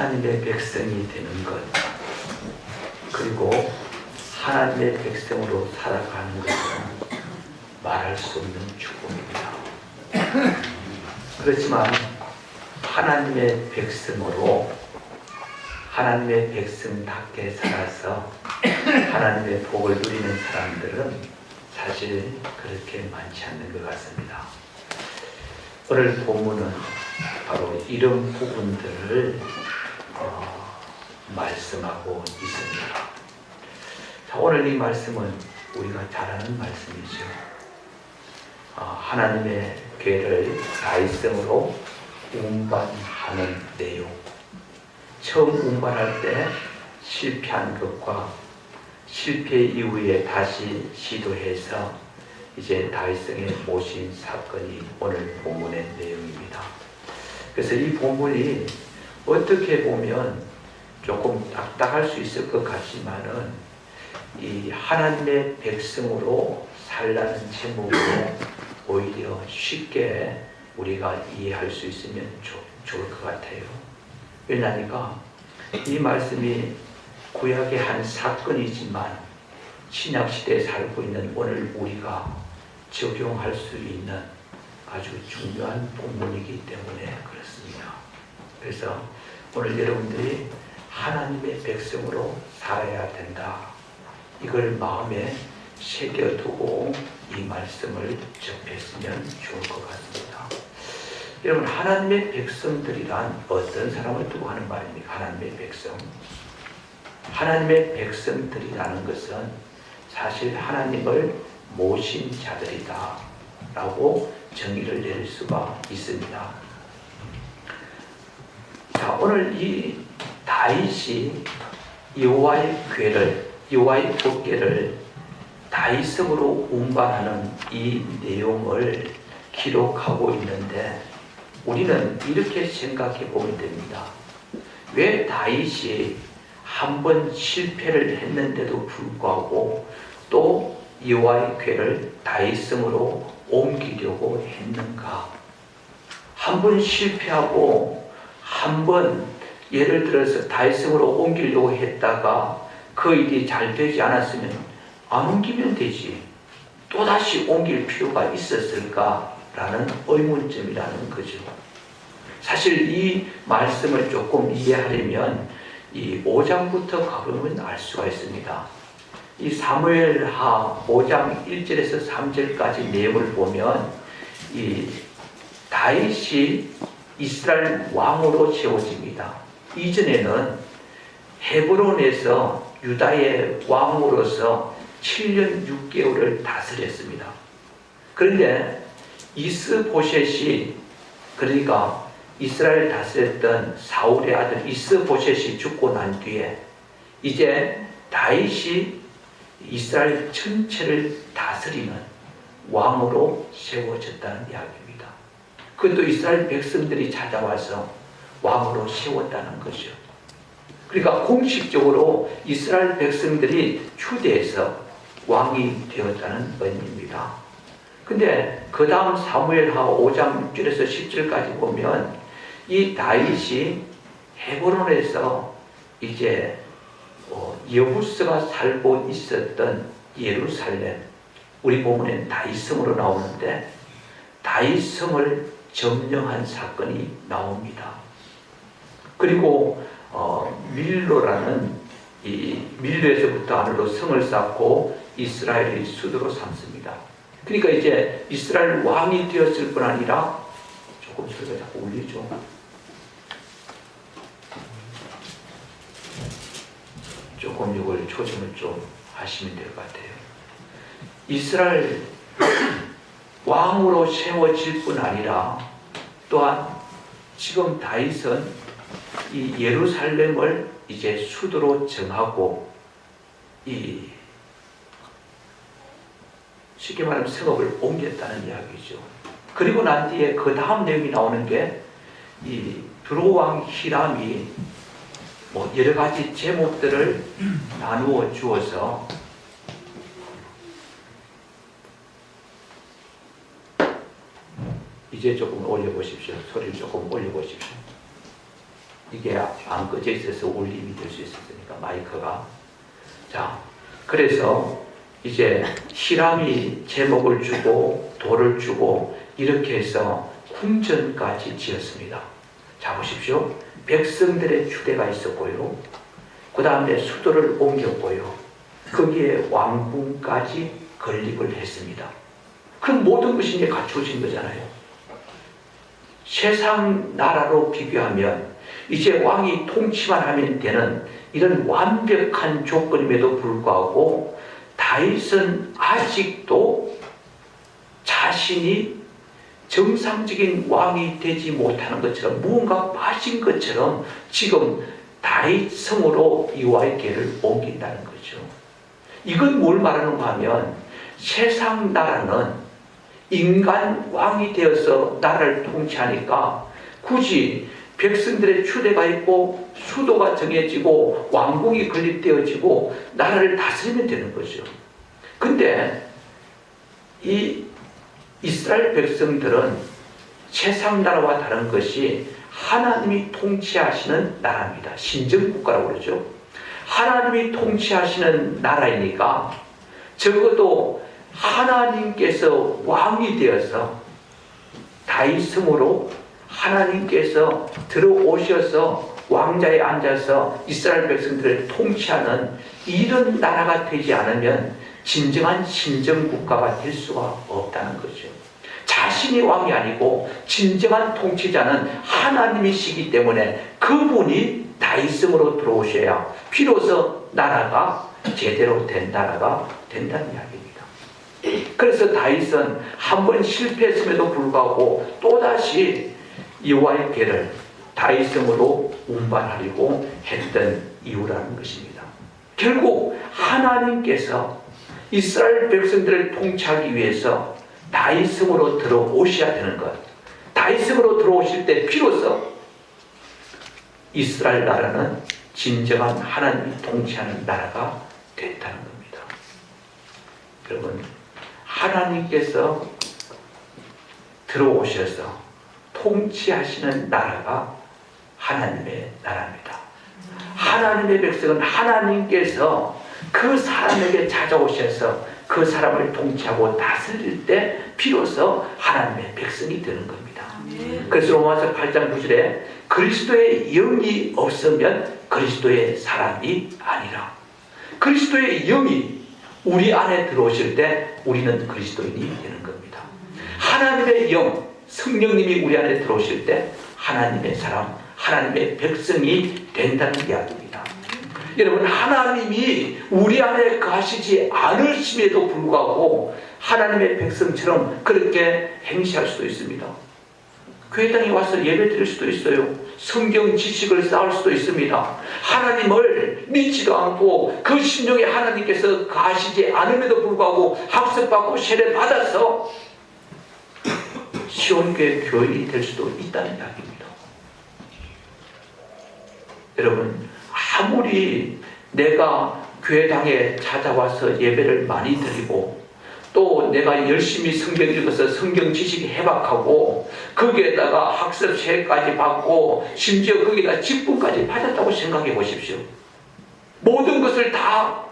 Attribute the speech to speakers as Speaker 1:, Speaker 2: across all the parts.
Speaker 1: 하나님의 백성이 되는 것, 그리고 하나님의 백성으로 살아가는 것은 말할 수 없는 축복입니다. 그렇지만 하나님의 백성으로 하나님의 백성답게 살아서 하나님의 복을 누리는 사람들은 사실 그렇게 많지 않는 것 같습니다. 오늘 본문은 바로 이런 부분들을 말씀하고 있습니다. 자, 오늘 이 말씀은 우리가 잘 아는 말씀이죠. 하나님의 괴를 다윗성으로 운반하는 내용. 처음 운반할 때 실패한 것과 실패 이후에 다시 시도해서 이제 다윗성에 모신 사건이 오늘 본문의 내용입니다. 그래서 이 본문이 어떻게 보면 조금 딱딱할 수 있을 것 같지만은 이 하나님의 백성으로 살라는 제목으로 오히려 쉽게 우리가 이해할 수 있으면 좋을 것 같아요. 왜냐하니까 이 말씀이 구약의 한 사건이지만 신약시대에 살고 있는 오늘 우리가 적용할 수 있는 아주 중요한 본문이기 때문에 그렇습니다. 그래서 오늘 여러분들이 하나님의 백성으로 살아야 된다. 이걸 마음에 새겨두고 이 말씀을 접했으면 좋을 것 같습니다. 여러분, 하나님의 백성들이란 어떤 사람을 두고 하는 말입니까? 하나님의 백성. 하나님의 백성들이라는 것은 사실 하나님을 모신 자들이다 라고 정의를 내릴 수가 있습니다. 자, 오늘 이 다윗이 여호와의 궤를, 여호와의 법궤를 다윗성으로 운반하는 이 내용을 기록하고 있는데 우리는 이렇게 생각해 보면 됩니다. 왜 다윗이 한 번 실패를 했는데도 불구하고 또 여호와의 궤를 다윗성으로 옮기려고 했는가? 한 번 실패하고 한 번 예를 들어서 다윗성으로 옮기려고 했다가 그 일이 잘 되지 않았으면 안 옮기면 되지. 또다시 옮길 필요가 있었을까라는 의문점이라는 거죠. 사실 이 말씀을 조금 이해하려면 이 5장부터 가보면 알 수가 있습니다. 이 사무엘하 5장 1절에서 3절까지 내용을 보면 이 다윗이 이스라엘 왕으로 세워집니다. 이전에는 헤브론에서 유다의 왕으로서 7년 6개월을 다스렸습니다. 그런데 이스보셋이, 그러니까 이스라엘 다스렸던 사울의 아들 이스보셋이 죽고 난 뒤에 이제 다윗이 이스라엘 전체를 다스리는 왕으로 세워졌다는 이야기입니다. 그것도 이스라엘 백성들이 찾아와서 왕으로 세웠다는 거죠. 그러니까 공식적으로 이스라엘 백성들이 추대해서 왕이 되었다는 의미입니다. 근데 그 다음 사무엘하 5장 6절에서 10절까지 보면 이 다윗이 헤브론에서 이제 여부스가 살고 있었던 예루살렘, 우리 본문엔 다윗성으로 나오는데 다윗성을 점령한 사건이 나옵니다. 그리고 밀로라는 이 밀로에서부터 안으로 성을 쌓고 이스라엘의 수도로 삼습니다. 그러니까 이제 이스라엘 왕이 되었을 뿐 아니라 조금 소리가 자꾸 울리죠. 조금 이걸 초점을 좀 하시면 될 것 같아요. 이스라엘 왕으로 세워질 뿐 아니라 또한 지금 다윗은 이 예루살렘을 이제 수도로 정하고 이 쉽게 말하면 성읍을 옮겼다는 이야기죠. 그리고 난 뒤에 그 다음 내용이 나오는 게 이 두로왕 히람이 뭐 여러 가지 제목들을 나누어 주어서 이제 조금 올려보십시오. 소리를 조금 올려보십시오. 이게 안 꺼져 있어서 울림이 될 수 있었으니까 마이크가. 자, 그래서 이제 히람이 제목을 주고 돌을 주고 이렇게 해서 궁전까지 지었습니다. 자, 보십시오. 백성들의 추대가 있었고요. 그 다음에 수도를 옮겼고요. 거기에 왕궁까지 건립을 했습니다. 그 모든 것이 이제 갖추어진 거잖아요. 세상 나라로 비교하면 이제 왕이 통치만 하면 되는 이런 완벽한 조건임에도 불구하고 다윗은 아직도 자신이 정상적인 왕이 되지 못하는 것처럼 무언가 빠진 것처럼 지금 다윗 성으로 여호와의 궤를 옮긴다는 거죠. 이건 뭘 말하는가 하면 세상 나라는 인간 왕이 되어서 나라를 통치하니까 굳이 백성들의 추대가 있고 수도가 정해지고 왕궁이 건립되어지고 나라를 다스리면 되는 거죠. 근데 이 이스라엘 백성들은 세상 나라와 다른 것이 하나님이 통치하시는 나라입니다. 신정국가라고 그러죠. 하나님이 통치하시는 나라이니까 적어도 하나님께서 왕이 되어서 다윗 성으로 하나님께서 들어오셔서 왕자에 앉아서 이스라엘 백성들을 통치하는 이런 나라가 되지 않으면 진정한 신정국가가 될 수가 없다는 거죠. 자신이 왕이 아니고 진정한 통치자는 하나님이시기 때문에 그분이 다윗성으로 들어오셔야 비로소 나라가 제대로 된 나라가 된다는 이야기입니다. 그래서 다윗은 한 번 실패했음에도 불구하고 또다시 여호와의 궤를 다윗성으로 운반하려고 했던 이유라는 것입니다. 결국 하나님께서 이스라엘 백성들을 통치하기 위해서 다윗성으로 들어오셔야 되는 것. 다윗성으로 들어오실 때 비로소 이스라엘 나라는 진정한 하나님이 통치하는 나라가 됐다는 겁니다. 여러분, 하나님께서 들어오셔서 통치하시는 나라가 하나님의 나라입니다. 하나님의 백성은 하나님께서 그 사람에게 찾아오셔서 그 사람을 통치하고 다스릴 때 비로소 하나님의 백성이 되는 겁니다. 그래서 로마서 8장 9절에 그리스도의 영이 없으면 그리스도의 사람이 아니라, 그리스도의 영이 우리 안에 들어오실 때 우리는 그리스도인이 되는 겁니다. 하나님의 영, 성령님이 우리 안에 들어오실 때 하나님의 사람, 하나님의 백성이 된다는 이야기입니다. 여러분, 하나님이 우리 안에 거하시지 않으심에도 불구하고 하나님의 백성처럼 그렇게 행시할 수도 있습니다. 교회당에 와서 예배 드릴 수도 있어요. 성경 지식을 쌓을 수도 있습니다. 하나님을 믿지도 않고 그 심령에 하나님께서 거하시지 않음에도 불구하고 학습받고 세례받아서 시온교회 교인이 될 수도 있다는 이야기입니다. 여러분, 아무리 내가 교회당에 찾아와서 예배를 많이 드리고 또 내가 열심히 성경 읽어서 성경 지식이 해박하고 거기에다가 학습 세까지 받고 심지어 거기다 직분까지 받았다고 생각해 보십시오. 모든 것을 다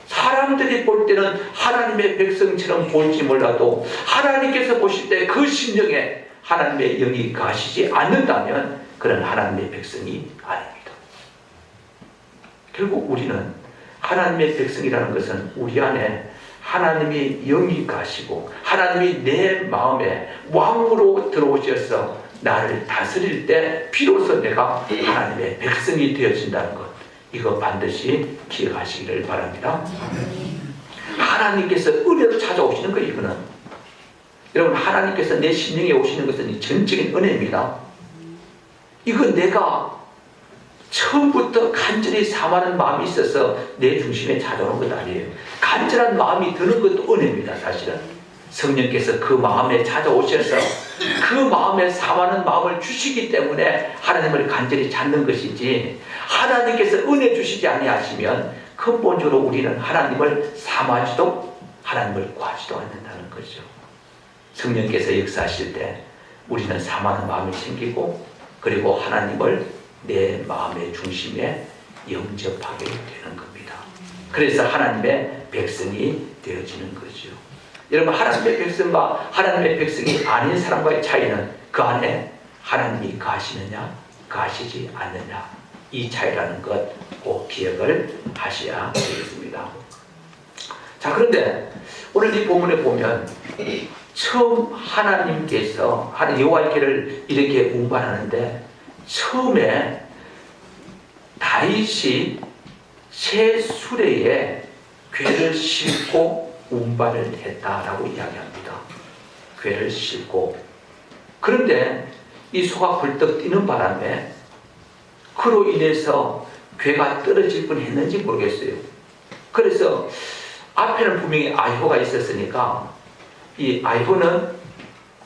Speaker 1: 사람들이 볼 때는 하나님의 백성처럼 볼지 몰라도 하나님께서 보실 때 그 심령에 하나님의 영이 가시지 않는다면 그런 하나님의 백성이 아닙니다. 결국 우리는 하나님의 백성이라는 것은 우리 안에 하나님이 영이 가시고 하나님이 내 마음에 왕으로 들어오셔서 나를 다스릴 때 비로소 내가 하나님의 백성이 되어진다는 것, 이거 반드시 기억하시기를 바랍니다. 하나님께서 은혜로 찾아오시는 거예요. 이거는 여러분, 하나님께서 내 심령에 오시는 것은 전적인 은혜입니다. 이건 내가 처음부터 간절히 사모하는 마음이 있어서 내 중심에 찾아오는 것 아니에요. 간절한 마음이 드는 것도 은혜입니다. 사실은 성령께서 그 마음에 찾아오셔서 그 마음에 사모하는 마음을 주시기 때문에 하나님을 간절히 찾는 것이지, 하나님께서 은혜 주시지 아니하시면 근본적으로 우리는 하나님을 사모하지도 하나님을 구하지도 않는다는 거죠. 성령께서 역사하실 때 우리는 사모하는 마음이 생기고 그리고 하나님을 내 마음의 중심에 영접하게 되는 겁니다. 그래서 하나님의 백성이 되어지는 거죠. 여러분, 하나님의 백성과 하나님의 백성이 아닌 사람과의 차이는 그 안에 하나님이 거하시느냐 거하시지 않느냐, 이 차이라는 것 꼭 기억을 하셔야 되겠습니다. 자, 그런데 오늘 이 본문에 보면 처음 하나님께서 여호와의 궤를 이렇게 운반하는데 처음에 다윗이 새 수레에 궤를 싣고 운반을 했다라고 이야기합니다. 궤를 싣고. 그런데 이 소가 벌떡 뛰는 바람에 그로 인해서 궤가 떨어질 뻔했는지 모르겠어요. 그래서 앞에는 분명히 아이호가 있었으니까 이 아이호는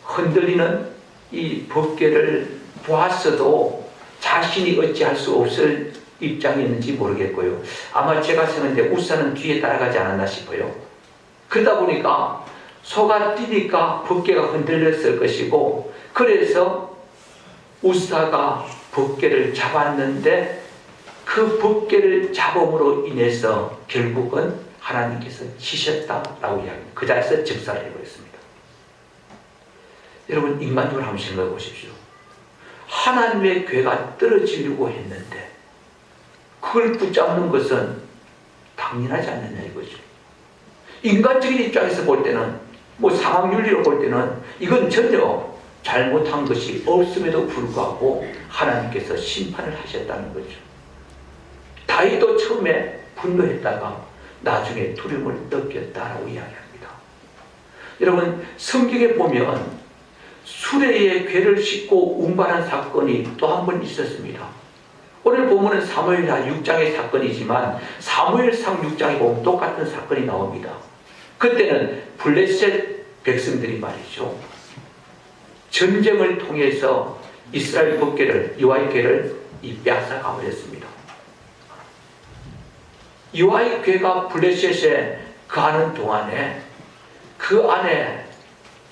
Speaker 1: 흔들리는 이 법궤를 보았어도 자신이 어찌할 수 없을 입장이었는지 모르겠고요. 아마 제가 생각하는데 우사는 뒤에 따라가지 않았나 싶어요. 그러다 보니까 소가 뛰니까 법궤가 흔들렸을 것이고, 그래서 우사가 법궤를 잡았는데 그 법궤를 잡음으로 인해서 결국은 하나님께서 치셨다라고 이야기합니다. 그 자리에서 즉사를 해버렸습니다. 여러분, 인간적으로 한번 생각해 보십시오. 하나님의 궤가 떨어지려고 했는데 그걸 붙잡는 것은 당연하지 않느냐 이거죠. 인간적인 입장에서 볼 때는, 상황윤리로 볼 때는 이건 전혀 잘못한 것이 없음에도 불구하고 하나님께서 심판을 하셨다는 거죠. 다윗도 처음에 분노했다가 나중에 두려움을 느꼈다라고 이야기합니다. 여러분, 성경에 보면 수레에 궤를 싣고 운반한 사건이 또 한 번 있었습니다. 오늘 보면은 사무엘하 6장의 사건이지만 사무엘상 6장에 보면 똑같은 사건이 나옵니다. 그때는 블레셋 백성들이 말이죠, 전쟁을 통해서 이스라엘 법궤를, 여호와의 궤를 빼앗아가 버렸습니다. 여호와의 궤가 블레셋에 거하는 동안에 그 안에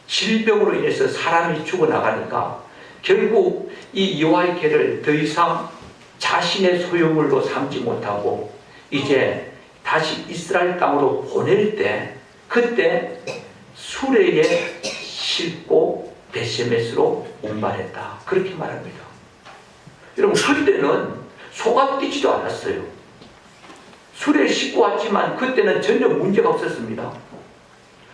Speaker 1: 질병으로 인해서 사람이 죽어나가니까 결국 이 여호와의 궤를 더 이상 자신의 소유물로 삼지 못하고 이제 다시 이스라엘 땅으로 보낼 때, 그때 수레에 싣고 벳세메스로 운반했다, 그렇게 말합니다. 여러분, 그때는 소가 뛰지도 않았어요. 수레에 싣고 왔지만 그때는 전혀 문제가 없었습니다.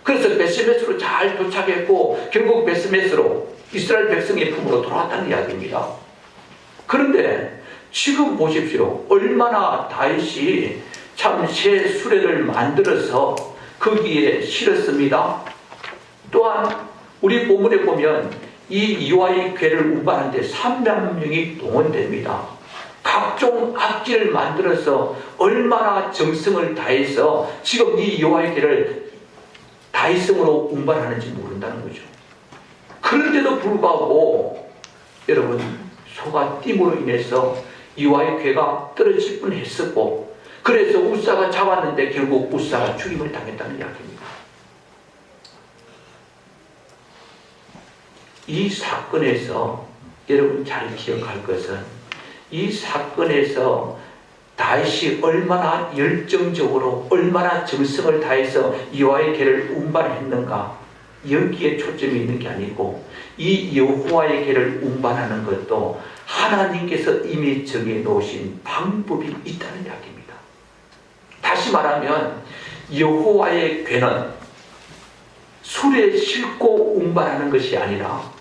Speaker 1: 그래서 벳세메스로 잘 도착했고 결국 벳세메스로 이스라엘 백성의 품으로 돌아왔다는 이야기입니다. 그런데 지금 보십시오. 얼마나 다윗이 참 새 수레를 만들어서 거기에 실었습니다. 또한 우리 본문에 보면 이 여호와의 궤를 운반하는데 3만 명이 동원됩니다. 각종 악기를 만들어서 얼마나 정성을 다해서 지금 이 여호와의 궤를 다윗성으로 운반하는지 모른다는 거죠. 그런데도 불구하고 여러분, 소가 띠므로 인해서 여호와의 궤가 떨어질 뻔했었고, 그래서 우사가 잡았는데 결국 우사가 죽임을 당했다는 이야기입니다. 이 사건에서 여러분 잘 기억할 것은, 이 사건에서 다윗이 얼마나 열정적으로 얼마나 정성을 다해서 여호와의 궤를 운반했는가, 여기에 초점이 있는 게 아니고 이 여호와의 궤를 운반하는 것도 하나님께서 이미 정해 놓으신 방법이 있다는 이야기입니다. 다시 말하면 여호와의 궤는 수레에 싣고 운반하는 것이 아니라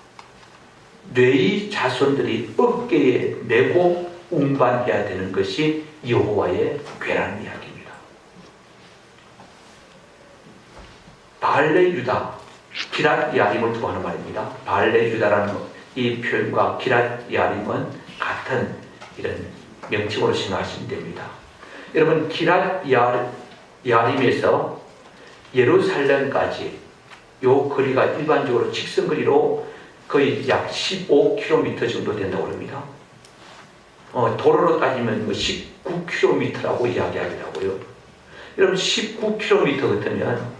Speaker 1: 뇌의 자손들이 어깨에 메고 운반해야 되는 것이 여호와의 궤라는 이야기입니다. 바알레 유다, 기랏 야림을 두고 하는 말입니다. 바알레 유다라는 이 표현과 기랏 야림은 같은 이런 명칭으로 생각하시면 됩니다. 여러분, 기랏 야림에서 예루살렘까지 요 거리가 일반적으로 직선거리로 거의 약 15km 정도 된다고 합니다. 도로로 따지면 19km라고 이야기하더라고요. 여러분, 19km 같으면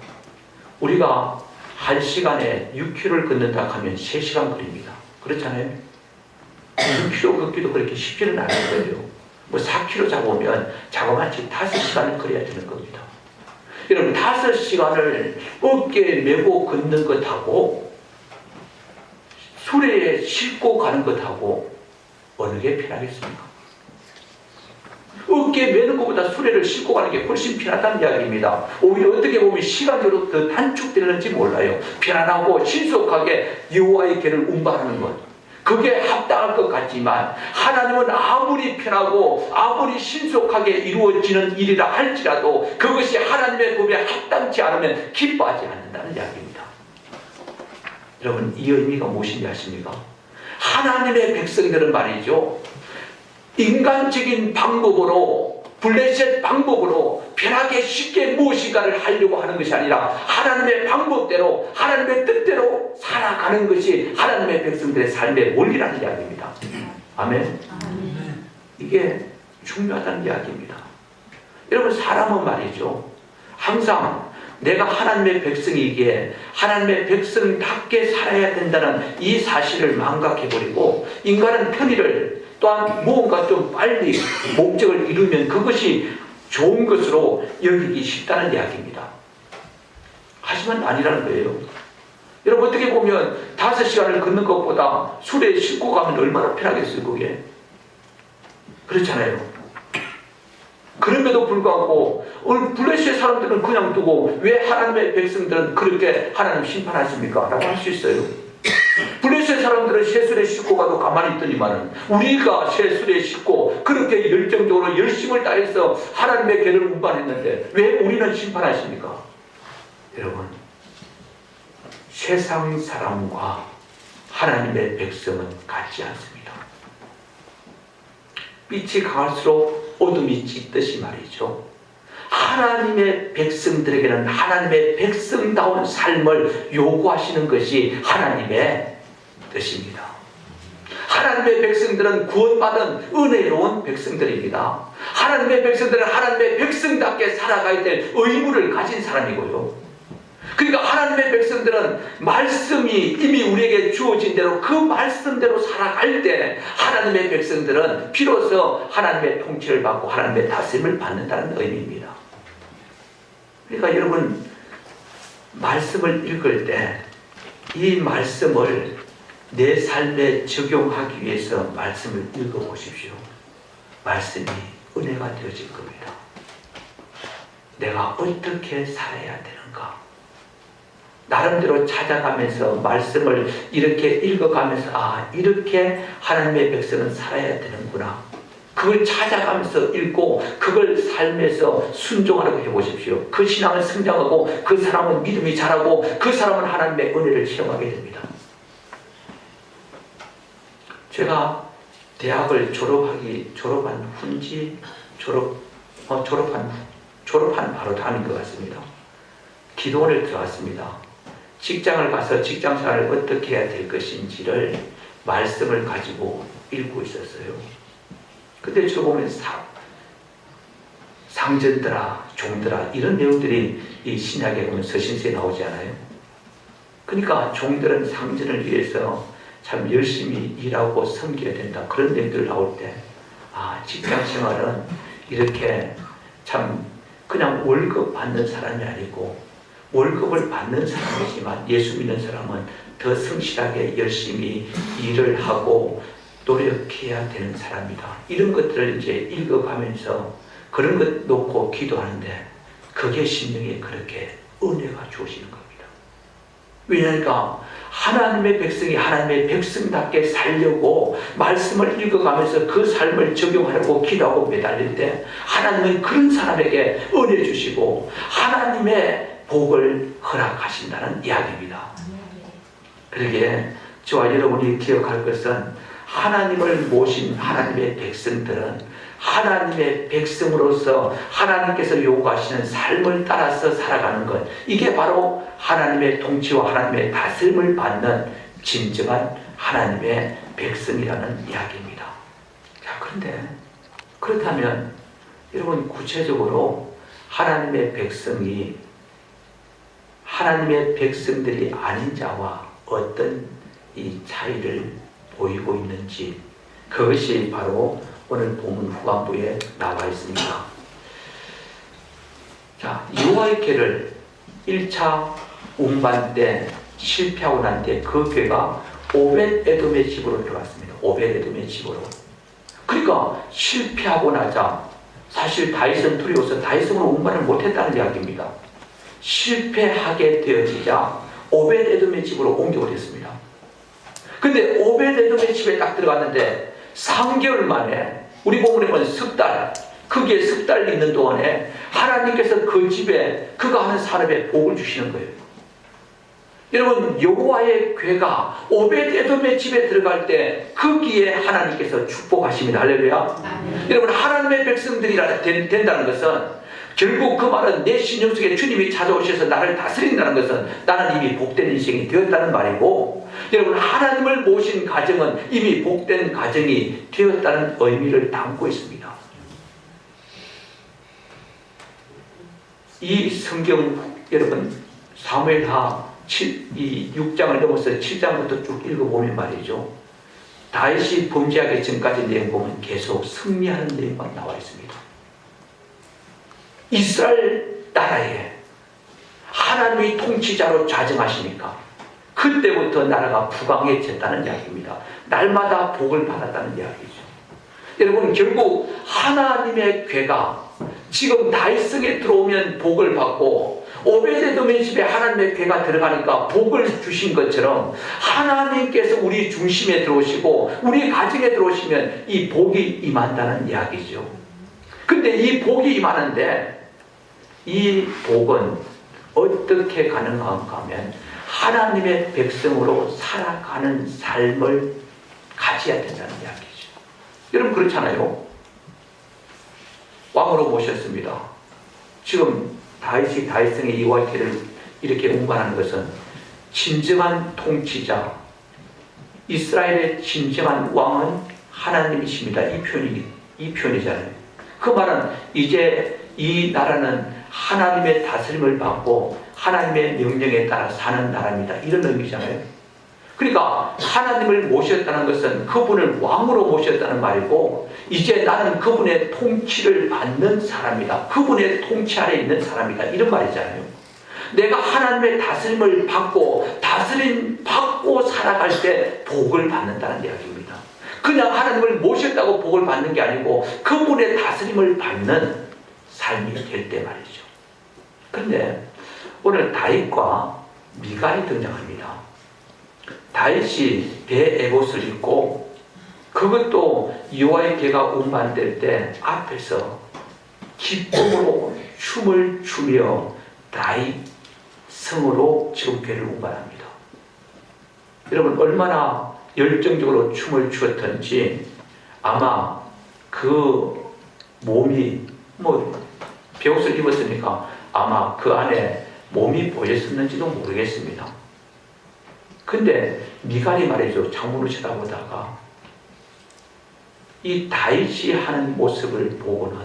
Speaker 1: 우리가 1시간에 6km를 걷는다 하면 3시간 거리입니다. 그렇잖아요. 1km 걷기도 그렇게 쉽지는 않은 거예요. 뭐 4km 잡으면 자그마치 5시간을 걸어야 되는 겁니다. 여러분 5시간을 어깨에 메고 걷는 것하고 수레에 싣고 가는 것하고 어느 게 편하겠습니까? 어깨에 메는 것보다 수레를 싣고 가는 게 훨씬 편하다는 이야기입니다. 오히려 어떻게 보면 시간적으로 더 단축되는지 몰라요. 편안하고 신속하게 여호와의 길을 운반하는 것, 그게 합당할 것 같지만 하나님은 아무리 편하고 아무리 신속하게 이루어지는 일이라 할지라도 그것이 하나님의 법에 합당치 않으면 기뻐하지 않는다는 이야기입니다. 여러분 이 의미가 무엇인지 아십니까? 하나님의 백성들은 말이죠, 인간적인 방법으로 블레셋 방법으로 편하게 쉽게 무엇인가를 하려고 하는 것이 아니라 하나님의 방법대로 하나님의 뜻대로 살아가는 것이 하나님의 백성들의 삶의 원리라는 이야기입니다. 아멘. 이게 중요하다는 이야기입니다. 여러분 사람은 말이죠, 항상 내가 하나님의 백성이기에 하나님의 백성답게 살아야 된다는 이 사실을 망각해버리고 인간은 편의를 또한 무언가 좀 빨리 목적을 이루면 그것이 좋은 것으로 여기기 쉽다는 이야기입니다. 하지만 아니라는 거예요. 여러분 어떻게 보면 5시간을 걷는 것보다 수레에 싣고 가면 얼마나 편하겠어요 그게. 그렇잖아요. 그럼에도 불구하고 오늘 블레셋 사람들은 그냥 두고 왜 하나님의 백성들은 그렇게 하나님 심판하십니까? 라고 할 수 있어요. 블레셋 사람들은 쇠술에 싣고 가도 가만히 있더니만은 우리가 쇠술에 싣고 그렇게 열정적으로 열심을 다해서 하나님의 길을 운반했는데 왜 우리는 심판하십니까? 여러분 세상 사람과 하나님의 백성은 같지 않습니다. 빛이 강할수록 어둠이 짙듯이 말이죠, 하나님의 백성들에게는 하나님의 백성다운 삶을 요구하시는 것이 하나님의 뜻입니다. 하나님의 백성들은 구원받은 은혜로운 백성들입니다. 하나님의 백성들은 하나님의 백성답게 살아가야 될 의무를 가진 사람이고요. 그러니까 하나님의 백성들은 말씀이 이미 우리에게 주어진 대로 그 말씀대로 살아갈 때 하나님의 백성들은 비로소 하나님의 통치를 받고 하나님의 다스림을 받는다는 의미입니다. 그러니까 여러분 말씀을 읽을 때 이 말씀을 내 삶에 적용하기 위해서 말씀을 읽어보십시오. 말씀이 은혜가 되어질 겁니다. 내가 어떻게 살아야 되는가? 나름대로 찾아가면서 말씀을 이렇게 읽어가면서 아, 이렇게 하나님의 백성은 살아야 되는구나. 그걸 찾아가면서 읽고 그걸 삶에서 순종하라고 해보십시오. 그 신앙은 성장하고 그 사람은 믿음이 자라고 그 사람은 하나님의 은혜를 체험하게 됩니다. 제가 대학을 졸업한 바로 다음인 것 같습니다. 기도원을 들어갔습니다. 직장을 가서 직장생활을 어떻게 해야 될 것인지를 말씀을 가지고 읽고 있었어요. 그때 저 보면 상전들아, 종들아 이런 내용들이 이 신약에 보면 서신서에 나오지 않아요? 그러니까 종들은 상전을 위해서 참 열심히 일하고 섬겨야 된다. 그런 내용들 나올 때 아, 직장생활은 이렇게 참 그냥 월급 받는 사람이 아니고 월급을 받는 사람이지만 예수 믿는 사람은 더 성실하게 열심히 일을 하고 노력해야 되는 사람이다. 이런 것들을 이제 읽어가면서 그런 것 놓고 기도하는데 그게 심령에 그렇게 은혜가 주어지는 겁니다. 왜냐니까 하나님의 백성이 하나님의 백성답게 살려고 말씀을 읽어가면서 그 삶을 적용하려고 기도하고 매달릴 때 하나님은 그런 사람에게 은혜 주시고 하나님의 복을 허락하신다는 이야기입니다. 그러기에 저와 여러분이 기억할 것은 하나님을 모신 하나님의 백성들은 하나님의 백성으로서 하나님께서 요구하시는 삶을 따라서 살아가는 것, 이게 바로 하나님의 통치와 하나님의 다스림을 받는 진정한 하나님의 백성이라는 이야기입니다. 자, 그런데 그렇다면 여러분 구체적으로 하나님의 백성이 하나님의 백성들이 아닌 자와 어떤 이 차이를 보이고 있는지 그것이 바로 오늘 본문 후반부에 나와 있습니다. 자, 여호와의 궤를 1차 운반 때 실패하고 난 뒤에 그 궤가 오벳에돔의 집으로 들어갔습니다. 오벳에돔의 집으로. 그러니까 실패하고 나자 사실 다윗은 두려워서 다윗으로 운반을 못했다는 이야기입니다. 실패하게 되어지자 오벳에돔의 집으로 옮겨버렸습니다. 근데 오벳에돔의 집에 딱 들어갔는데 3개월 만에 우리 본문에 보면 석 달, 거기에 석 달 있는 동안에 하나님께서 그 집에 그가 하는 산업에 복을 주시는 거예요. 여러분, 여호와의 궤가 오벳에돔의 집에 들어갈 때 거기에 하나님께서 축복하십니다. 할렐루야. 여러분, 하나님의 백성들이 된다는 것은 결국 그 말은 내 신령 속에 주님이 찾아오셔서 나를 다스린다는 것은 나는 이미 복된 인생이 되었다는 말이고, 여러분, 하나님을 모신 가정은 이미 복된 가정이 되었다는 의미를 담고 있습니다. 이 성경 여러분 사무엘하 6장을 넘어서 7장부터 쭉 읽어보면 말이죠, 다윗이 범죄하기 전까지 내용 보면 계속 승리하는 내용만 나와 있습니다. 이스라엘 나라에 하나님이 통치자로 좌정하시니까 그때부터 나라가 부강해졌다는 이야기입니다. 날마다 복을 받았다는 이야기죠. 여러분, 결국 하나님의 궤가 지금 다윗성에 들어오면 복을 받고 오벳에돔의 집에 하나님의 궤가 들어가니까 복을 주신 것처럼 하나님께서 우리 중심에 들어오시고 우리 가정에 들어오시면 이 복이 임한다는 이야기죠. 근데 이 복이 임하는데 이 복은 어떻게 가능한가 하면 하나님의 백성으로 살아가는 삶을 가져야 된다는 이야기죠. 여러분, 그렇잖아요. 왕으로 모셨습니다. 지금 다윗이 다윗성의 여호와의 궤를 이렇게 운반하는 것은 진정한 통치자, 이스라엘의 진정한 왕은 하나님이십니다. 이 표현이잖아요. 그 말은 이제 이 나라는 하나님의 다스림을 받고 하나님의 명령에 따라 사는 나라입니다. 이런 의미잖아요. 그러니까 하나님을 모셨다는 것은 그분을 왕으로 모셨다는 말이고, 이제 나는 그분의 통치를 받는 사람이다. 그분의 통치 아래 있는 사람이다. 이런 말이잖아요. 내가 하나님의 다스림을 받고 다스림 받고 살아갈 때 복을 받는다는 이야기입니다. 그냥 하나님을 모셨다고 복을 받는 게 아니고 그분의 다스림을 받는 삶이 될 때 말이죠. 그런데 오늘 다윗과 미갈이 등장합니다. 다윗이 배 에봇을 입고 그것도 여호와의 궤가 운반될 때 앞에서 기쁨으로 춤을 추며 다윗 성으로 지금 궤를 운반합니다. 여러분, 얼마나 열정적으로 춤을 추었던지 아마 그 몸이 배옷을 입었으니까 아마 그 안에 몸이 보였었는지도 모르겠습니다. 근데 미갈이 말이죠, 창문을 쳐다보다가 이 다윗이 하는 모습을 보고는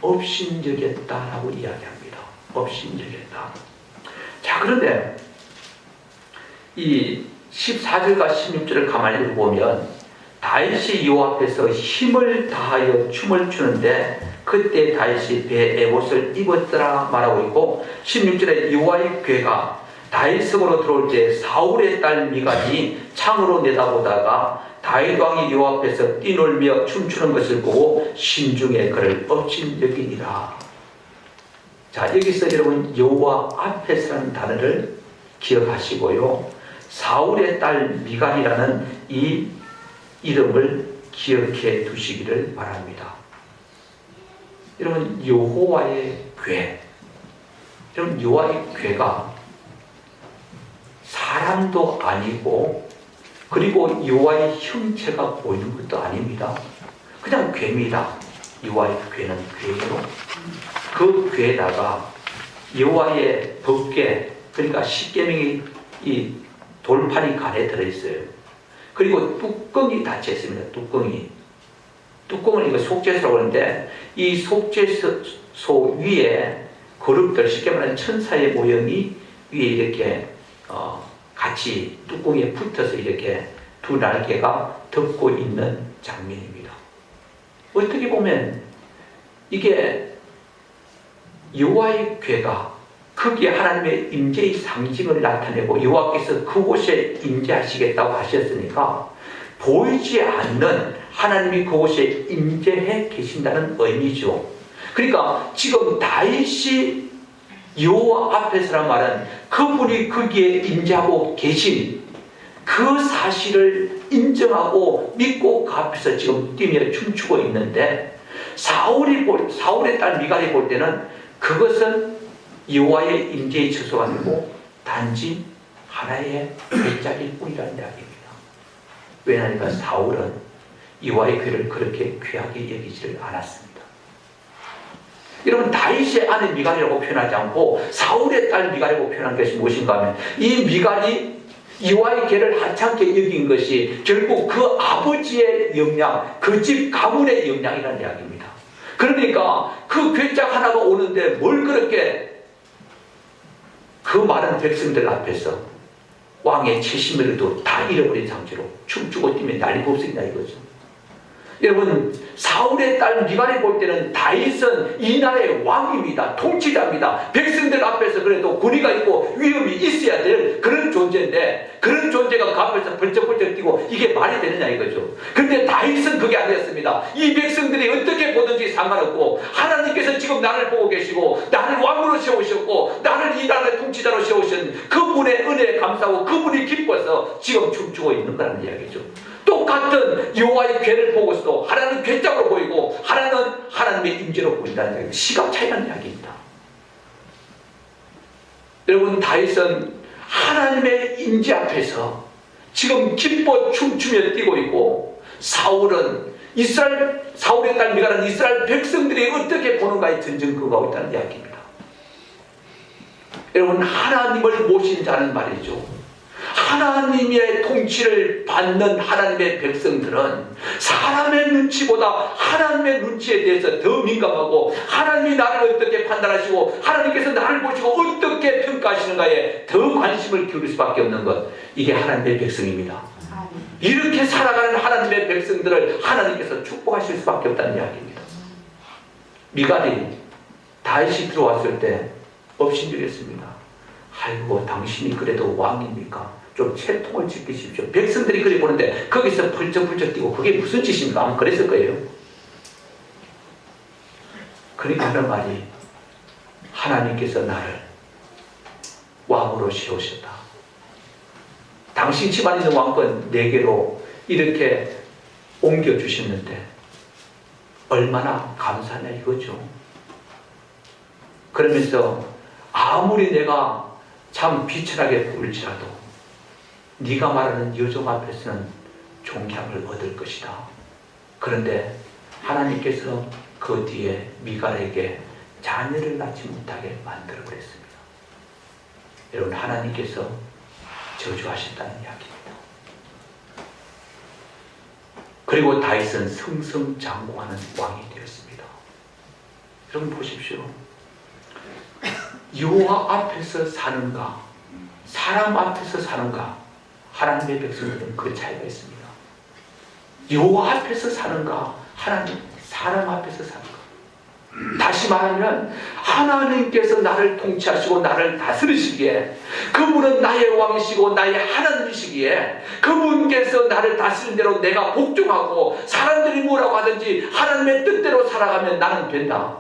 Speaker 1: 업신여겼다라고 이야기합니다. 업신여겼다. 자, 그런데 이 14절과 16절을 가만히 읽어보면 다윗이 여호와 앞에서 힘을 다하여 춤을 추는데 그때 다윗이 배 에봇을 입었더라 말하고 있고, 16절에 여호와의 궤가 다윗성으로 들어올 때 사울의 딸 미갈이 창으로 내다보다가 다윗 왕이 여호와 앞에서 뛰놀며 춤추는 것을 보고 신중에 그를 업신여기니라. 자, 여기서 여러분 여호와 앞에서라는 단어를 기억하시고요, 사울의 딸 미갈이라는 이 이름을 기억해 두시기를 바랍니다. 여러분, 여호와의 궤, 여러분 여호와의 궤가 사람도 아니고 그리고 여호와의 형체가 보이는 것도 아닙니다. 그냥 궤입니다. 여호와의 궤는 궤예요. 그 궤에다가 여호와의 법궤, 그러니까 십계명이 이 돌판이 간에 들어있어요. 그리고 뚜껑이 닫혀 있습니다. 뚜껑을 이거 속죄소라고 하는데 이 속죄소 위에 그룹들, 쉽게 말하면 천사의 모형이 위에 이렇게 같이 뚜껑에 붙어서 이렇게 두 날개가 덮고 있는 장면입니다. 어떻게 보면 이게 여호와의 궤가 거기에 하나님의 임재의 상징을 나타내고 여호와께서 그곳에 임재하시겠다고 하셨으니까 보이지 않는 하나님이 그곳에 임재해 계신다는 의미죠. 그러니까 지금 다윗이 여호와 앞에서란 말은 그분이 거기에 임재하고 계신 그 사실을 인정하고 믿고 그 앞에서 지금 뛰며 춤추고 있는데 사울의 딸 미갈이 볼 때는 그것은 여호와의 임재의 처소가 아니고 단지 하나의 괴짝일 뿐이라는 이야기입니다. 왜냐하면 사울은 여호와의 궤를 그렇게 귀하게 여기지를 않았습니다. 여러분, 다윗의 아내 미갈이라고 표현하지 않고 사울의 딸 미갈이라고 표현한 것이 무엇인가 하면 이 미갈이 여호와의 궤를 하찮게 여긴 것이 결국 그 아버지의 영향, 그 집 가문의 영향이라는 이야기입니다. 그러니까 그 괴짝 하나가 오는데 뭘 그렇게 그 많은 백성들 앞에서 왕의 최신메로도 다 잃어버린 상태로 춤추고 뛰며 난리 법석이다 이거죠. 여러분, 사울의 딸 미갈이 볼 때는 다윗은 이 나라의 왕입니다. 통치자입니다. 백성들 앞에서 그래도 권위가 있고 위험이 있어야 될 그런 존재인데 그런 존재가 그 앞에서 벌쩍벌쩍 뛰고 이게 말이 되느냐 이거죠. 그런데 다윗은 그게 아니었습니다. 이 백성들이 어떻게 보든지 상관없고 하나님께서 지금 나를 보고 계시고 나를 왕으로 세우셨고 나를 이 나라의 통치자로 세우신 그분의 은혜에 감사하고 그분이 기뻐서 지금 춤추고 있는 거라는 이야기죠. 똑같은 여호와의 궤를 보고서도 하나는 괴짝으로 보이고 하나는 하나님의 임재로 보인다는 이야기입니다. 시각 차이라는 이야기입니다. 여러분, 다윗은 하나님의 임재 앞에서 지금 기뻐 춤추며 뛰고 있고 사울의 딸 미갈은 이스라엘 백성들이 어떻게 보는가에 전전긍긍하고 있다는 이야기입니다. 여러분, 하나님을 모신 자는 말이죠. 하나님의 통치를 받는 하나님의 백성들은 사람의 눈치보다 하나님의 눈치에 대해서 더 민감하고 하나님이 나를 어떻게 판단하시고 하나님께서 나를 보시고 어떻게 평가하시는가에 더 관심을 기울일 수밖에 없는 것, 이게 하나님의 백성입니다. 이렇게 살아가는 하나님의 백성들을 하나님께서 축복하실 수밖에 없다는 이야기입니다. 미갈이 다윗이 들어왔을 때 업신여겼습니다. 아이고, 당신이 그래도 왕입니까? 좀 채통을 지키십시오. 백성들이 그리 보는데 거기서 펄쩍펄쩍 뛰고 그게 무슨 짓입니까? 아마 그랬을 거예요. 그러니까 하는 말이 하나님께서 나를 왕으로 세우셨다. 당신 집안에 있는 왕권 4개로 이렇게 옮겨주셨는데 얼마나 감사하냐 이거죠. 그러면서 아무리 내가 참 비천하게 보일지라도 네가 말하는 여종 앞에서는 존경을 얻을 것이다. 그런데 하나님께서 그 뒤에 미갈에게 자녀를 낳지 못하게 만들어 버렸습니다. 여러분, 하나님께서 저주하셨다는 이야기입니다. 그리고 다윗은 승승장구하는 왕이 되었습니다. 여러분 보십시오. 여호와 앞에서 사는가 사람 앞에서 사는가, 하나님의 백성들은 그 차이가 있습니다. 여호와 앞에서 사는가 사람 앞에서 사는가. 다시 말하면 하나님께서 나를 통치하시고 나를 다스리시기에 그분은 나의 왕이시고 나의 하나님이시기에 그분께서 나를 다스린 대로 내가 복종하고 사람들이 뭐라고 하든지 하나님의 뜻대로 살아가면 나는 된다.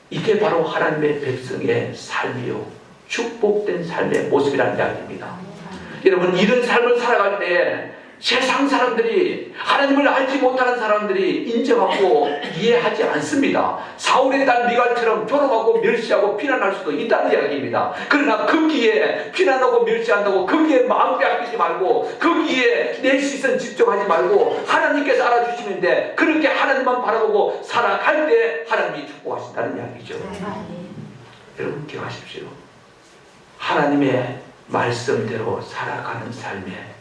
Speaker 1: 이게 바로 하나님의 백성의 삶이요, 축복된 삶의 모습이라는 이야기입니다. 여러분, 이런 삶을 살아갈 때 세상 사람들이, 하나님을 알지 못하는 사람들이 인정하고 이해하지 않습니다. 사울의 딸 미갈처럼 조롱하고 멸시하고 비난할 수도 있다는 이야기입니다. 그러나 거기에 비난하고 멸시한다고 거기에 마음 빼앗기지 말고 거기에 내 시선 집중하지 말고 하나님께서 알아주시는데 그렇게 하나님만 바라보고 살아갈 때 하나님이 축복하신다는 이야기죠. 여러분 기억하십시오. 하나님의 말씀대로 살아가는 삶에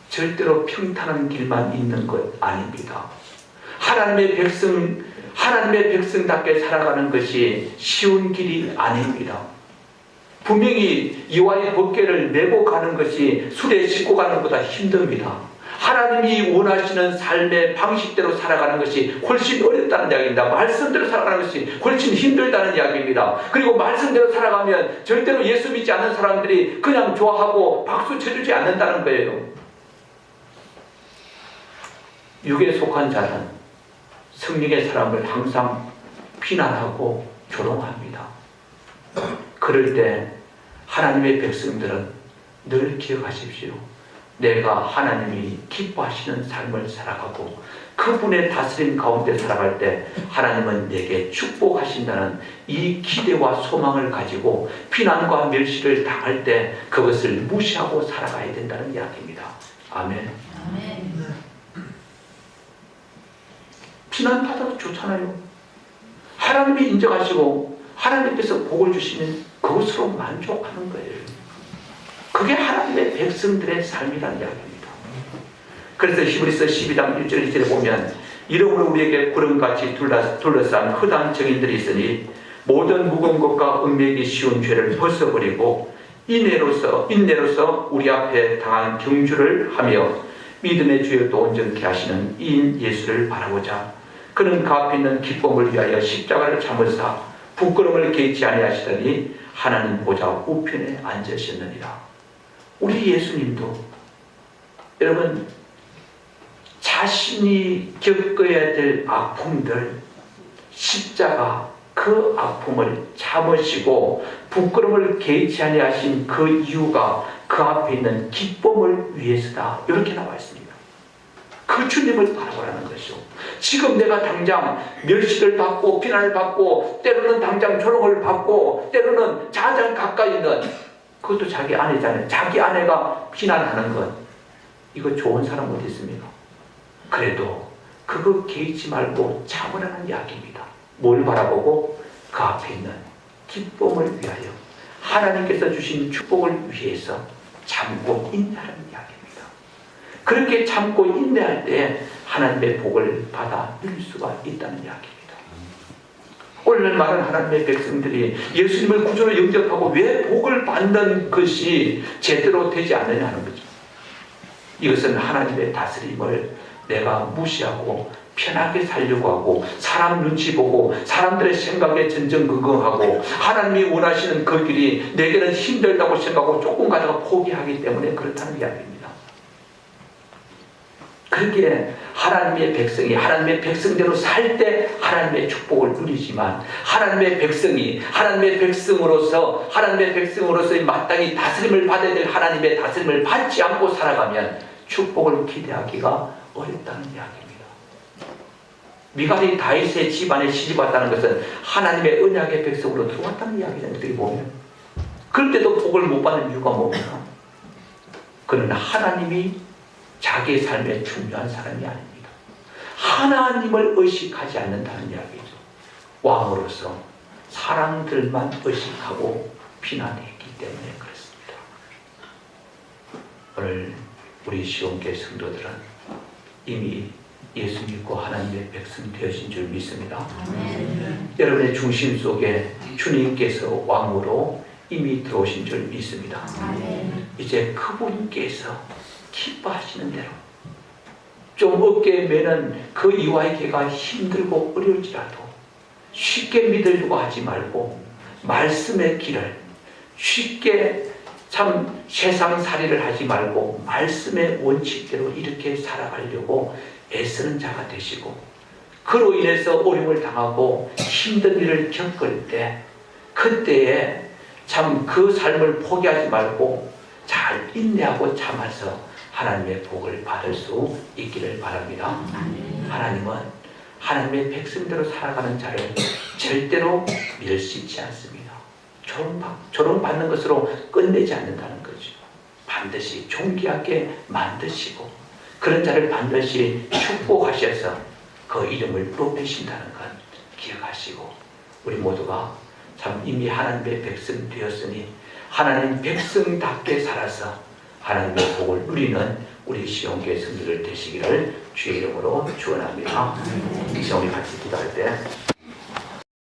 Speaker 1: 절대로 평탄한 길만 있는 것 아닙니다. 하나님의 백성답게 살아가는 것이 쉬운 길이 아닙니다. 분명히 여호와의 법궤를 메고 가는 것이 수레에 싣고 가는 것보다 힘듭니다. 하나님이 원하시는 삶의 방식대로 살아가는 것이 훨씬 어렵다는 이야기입니다. 말씀대로 살아가는 것이 훨씬 힘들다는 이야기입니다. 그리고 말씀대로 살아가면 절대로 예수 믿지 않는 사람들이 그냥 좋아하고 박수 쳐주지 않는다는 거예요. 육에 속한 자는 성령의 사람을 항상 비난하고 조롱합니다. 그럴 때 하나님의 백성들은 늘 기억하십시오. 내가 하나님이 기뻐하시는 삶을 살아가고 그분의 다스림 가운데 살아갈 때 하나님은 내게 축복하신다는 이 기대와 소망을 가지고 비난과 멸시를 당할 때 그것을 무시하고 살아가야 된다는 이야기입니다. 아멘.
Speaker 2: 아멘.
Speaker 1: 비난받아도 좋잖아요. 하나님이 인정하시고 하나님께서 복을 주시면 그것으로 만족하는 거예요. 그게 하나님의 백성들의 삶이라는 이야기입니다. 그래서 히브리서 12장 1절 2절에 보면 이러므로 우리에게 구름같이 둘러싼 허다한 증인들이 있으니 모든 무거운 것과 얽매이기 쉬운 죄를 벗어버리고 인내로서 우리 앞에 당한 경주를 하며 믿음의 주여 또 온전케 하시는 이인 예수를 바라보자. 그는 그 앞에 있는 기쁨을 위하여 십자가를 참으사 부끄러움을 개의치 아니하시더니 하나님 보좌 우편에 앉으셨느니라. 우리 예수님도 여러분 자신이 겪어야 될 아픔들, 십자가 그 아픔을 참으시고 부끄러움을 개의치 아니하신 그 이유가 그 앞에 있는 기쁨을 위해서다. 이렇게 나와 있습니다. 그 주님을 바라보라는 것이죠. 지금 내가 당장 멸시를 받고 비난을 받고 때로는 당장 조롱을 받고 때로는 가장 가까이 있는 그것도 자기 아내잖아요. 자기 아내가 비난하는 것 이거 좋은 사람 어디 있습니까? 그래도 그거 개의치 말고 참으라는 이야기입니다. 뭘 바라보고 그 앞에 있는 기쁨을 위하여 하나님께서 주신 축복을 위해서 참고 인내하는 이야기입니다. 그렇게 참고 인내할 때 하나님의 복을 받아 누릴 수가 있다는 이야기입니다. 오늘 많은 하나님의 백성들이 예수님을 구주로 영접하고 왜 복을 받는 것이 제대로 되지 않느냐 하는 거죠. 이것은 하나님의 다스림을 내가 무시하고 편하게 살려고 하고 사람 눈치 보고 사람들의 생각에 전전긍긍하고 하나님이 원하시는 그 길이 내게는 힘들다고 생각하고 조금 가다가 포기하기 때문에 그렇다는 이야기입니다. 그렇게 하나님의 백성이 하나님의 백성대로 살 때 하나님의 축복을 누리지만 하나님의 백성이 하나님의 백성으로서 마땅히 다스림을 받아야 될 하나님의 다스림을 받지 않고 살아가면 축복을 기대하기가 어렵다는 이야기입니다. 미갈이 다윗의 집안에 시집왔다는 것은 하나님의 언약의 백성으로 들어왔다는 이야기잖아요. 어떻게 보면. 그런데도 복을 못 받는 이유가 뭡니까? 그는 하나님이 자기의 삶에 중요한 사람이 아닙니다. 하나님을 의식하지 않는다는 이야기죠. 왕으로서 사람들만 의식하고 비난했기 때문에 그렇습니다. 오늘 우리 시온교회 성도들은 이미 예수 믿고 하나님의 백성 되어진 줄 믿습니다. 여러분의 중심 속에 주님께서 왕으로 이미 들어오신 줄 믿습니다. 이제 그분께서 기뻐하시는 대로 좀 어깨에 매는 그 이와의 개가 힘들고 어려울지라도 쉽게 믿으려고 하지 말고 말씀의 길을 쉽게 참 세상살이를 하지 말고 말씀의 원칙대로 이렇게 살아가려고 애쓰는 자가 되시고 그로 인해서 어려움을 당하고 힘든 일을 겪을 때 그때에 참 그 삶을 포기하지 말고 잘 인내하고 참아서 하나님의 복을 받을 수 있기를 바랍니다. 하나님은 하나님의 백성대로 살아가는 자를 절대로 멸시치 않습니다. 조롱받는 것으로 끝내지 않는다는 거죠. 반드시 존귀하게 만드시고 그런 자를 반드시 축복하셔서 그 이름을 높이신다는 것 기억하시고 우리 모두가 참 이미 하나님의 백성 되었으니 하나님 백성답게 살아서 하나님의 복을 누리는 우리 시온교회 성도들 되시기를 주의 이름으로 축원합니다. 이제 우리 같이 기도할 때